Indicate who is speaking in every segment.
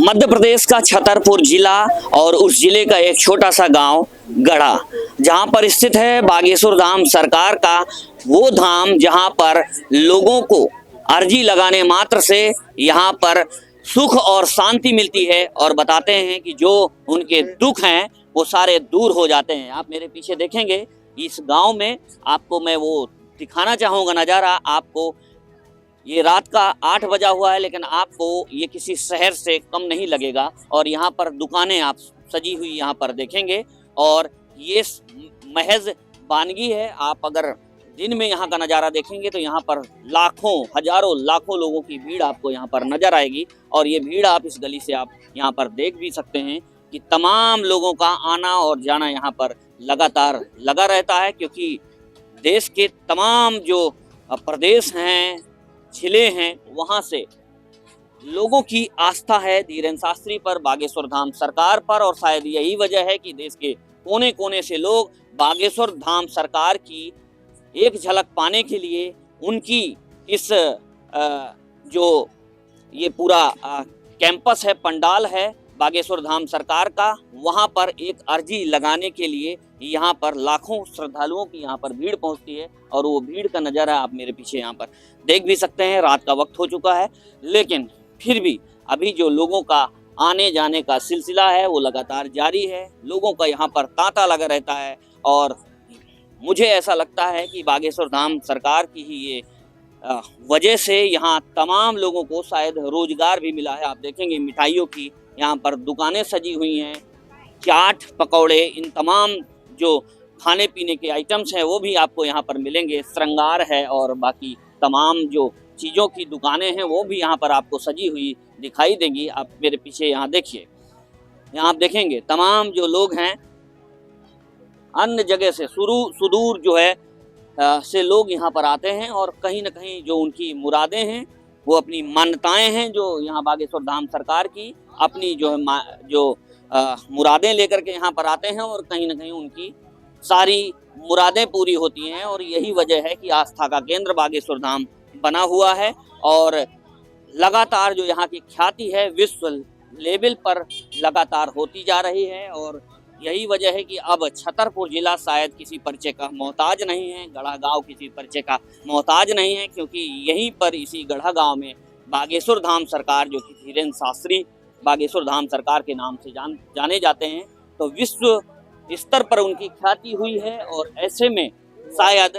Speaker 1: मध्य प्रदेश का छतरपुर जिला और उस जिले का एक छोटा सा गांव गढ़ा, जहां पर स्थित है बागेश्वर धाम सरकार का वो धाम जहां पर लोगों को अर्जी लगाने मात्र से यहां पर सुख और शांति मिलती है और बताते हैं कि जो उनके दुख हैं वो सारे दूर हो जाते हैं। आप मेरे पीछे देखेंगे इस गांव में आपको मैं वो दिखाना चाहूँगा नज़ारा। आपको ये रात का 8 बजा हुआ है, लेकिन आपको ये किसी शहर से कम नहीं लगेगा। और यहाँ पर दुकानें आप सजी हुई यहाँ पर देखेंगे और ये महज वानगी है। आप अगर दिन में यहाँ का नज़ारा देखेंगे तो यहाँ पर लाखों हजारों लाखों लोगों की भीड़ आपको यहाँ पर नजर आएगी। और ये भीड़ आप इस गली से आप यहाँ पर देख भी सकते हैं कि तमाम लोगों का आना और जाना यहाँ पर लगातार लगा रहता है, क्योंकि देश के तमाम जो प्रदेश हैं, जिले हैं, वहाँ से लोगों की आस्था है धीरेन्द्र शास्त्री पर, बागेश्वर धाम सरकार पर। और शायद यही वजह है कि देश के कोने कोने से लोग बागेश्वर धाम सरकार की एक झलक पाने के लिए उनकी इस जो ये पूरा कैंपस है, पंडाल है बागेश्वर धाम सरकार का, वहाँ पर एक अर्जी लगाने के लिए यहाँ पर लाखों श्रद्धालुओं की यहाँ पर भीड़ पहुँचती है। और वो भीड़ का नज़ारा आप मेरे पीछे यहाँ पर देख भी सकते हैं। रात का वक्त हो चुका है, लेकिन फिर भी अभी जो लोगों का आने जाने का सिलसिला है वो लगातार जारी है। लोगों का यहाँ पर तांता लगा रहता है और मुझे ऐसा लगता है कि बागेश्वर धाम सरकार की ही ये वजह से यहाँ तमाम लोगों को शायद रोजगार भी मिला है। आप देखेंगे मिठाइयों की यहाँ पर दुकानें सजी हुई हैं, चाट पकौड़े, इन तमाम जो खाने पीने के आइटम्स हैं वो भी आपको यहाँ पर मिलेंगे। श्रृंगार है और बाकी तमाम जो चीज़ों की दुकानें हैं वो भी यहाँ पर आपको सजी हुई दिखाई देंगी। आप मेरे पीछे यहाँ देखिए, यहाँ आप देखेंगे तमाम जो लोग हैं अन्य जगह से सुदूर जो है से लोग यहाँ पर आते हैं और कहीं ना कहीं जो उनकी मुरादें हैं, वो अपनी मान्यताएं हैं जो यहाँ बागेश्वर धाम सरकार की अपनी जो है मुरादें लेकर के यहाँ पर आते हैं और कहीं ना कहीं उनकी सारी मुरादें पूरी होती हैं। और यही वजह है कि आस्था का केंद्र बागेश्वर धाम बना हुआ है और लगातार जो यहाँ की ख्याति है विश्व लेवल पर लगातार होती जा रही है। और यही वजह है कि अब छतरपुर जिला शायद किसी परिचय का मोहताज नहीं है, गढ़ा गांव किसी परिचय का मोहताज नहीं है, क्योंकि यहीं पर इसी गढ़ा गांव में बागेश्वर धाम सरकार जो कि धीरेन्द्र शास्त्री बागेश्वर धाम सरकार के नाम से जाने जाते हैं, तो विश्व स्तर पर उनकी ख्याति हुई है। और ऐसे में शायद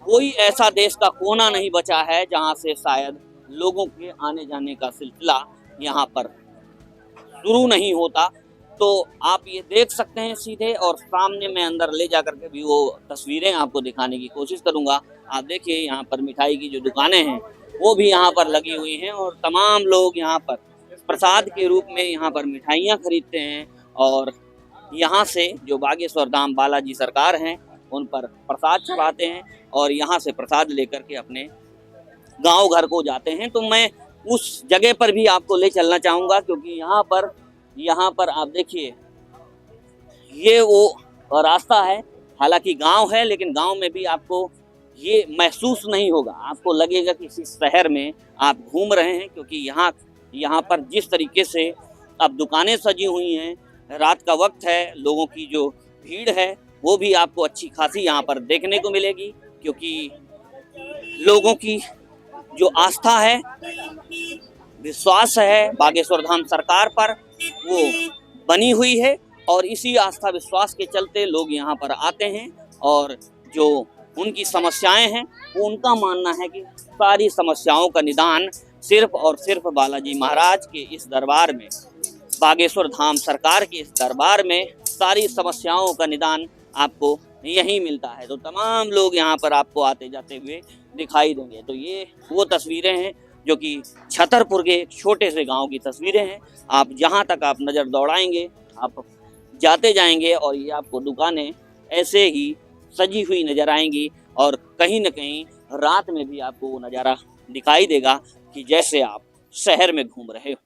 Speaker 1: कोई ऐसा देश का कोना नहीं बचा है जहां से शायद लोगों के आने जाने का सिलसिला यहाँ पर शुरू नहीं होता। तो आप ये देख सकते हैं सीधे, और सामने मैं अंदर ले जा करके भी वो तस्वीरें आपको दिखाने की कोशिश करूंगा। आप देखिए यहाँ पर मिठाई की जो दुकानें हैं वो भी यहाँ पर लगी हुई हैं और तमाम लोग यहाँ पर प्रसाद के रूप में यहाँ पर मिठाइयाँ खरीदते हैं और यहाँ से जो बागेश्वर धाम बालाजी सरकार हैं उन पर प्रसाद चढ़ाते हैं और यहाँ से प्रसाद लेकर के अपने गांव घर को जाते हैं। तो मैं उस जगह पर भी आपको ले चलना चाहूँगा, क्योंकि यहाँ पर आप देखिए ये वो रास्ता है। हालांकि गांव है, लेकिन गांव में भी आपको ये महसूस नहीं होगा, आपको लगेगा कि किसी शहर में आप घूम रहे हैं, क्योंकि यहाँ पर जिस तरीके से अब दुकानें सजी हुई हैं, रात का वक्त है, लोगों की जो भीड़ है वो भी आपको अच्छी खासी यहाँ पर देखने को मिलेगी, क्योंकि लोगों की जो आस्था है, विश्वास है बागेश्वर धाम सरकार पर, वो बनी हुई है। और इसी आस्था विश्वास के चलते लोग यहाँ पर आते हैं और जो उनकी समस्याएं हैं वो उनका मानना है कि सारी समस्याओं का निदान सिर्फ और सिर्फ बालाजी महाराज के इस दरबार में, बागेश्वर धाम सरकार के इस दरबार में सारी समस्याओं का निदान आपको यहीं मिलता है। तो तमाम लोग यहाँ पर आपको आते जाते हुए दिखाई देंगे। तो ये वो तस्वीरें हैं जो कि छतरपुर के एक छोटे से गांव की तस्वीरें हैं। आप जहाँ तक आप नज़र दौड़ाएंगे आप जाते जाएंगे और ये आपको दुकानें ऐसे ही सजी हुई नज़र आएंगी और कहीं ना कहीं रात में भी आपको वो नज़ारा दिखाई देगा कि जैसे आप शहर में घूम रहे हो।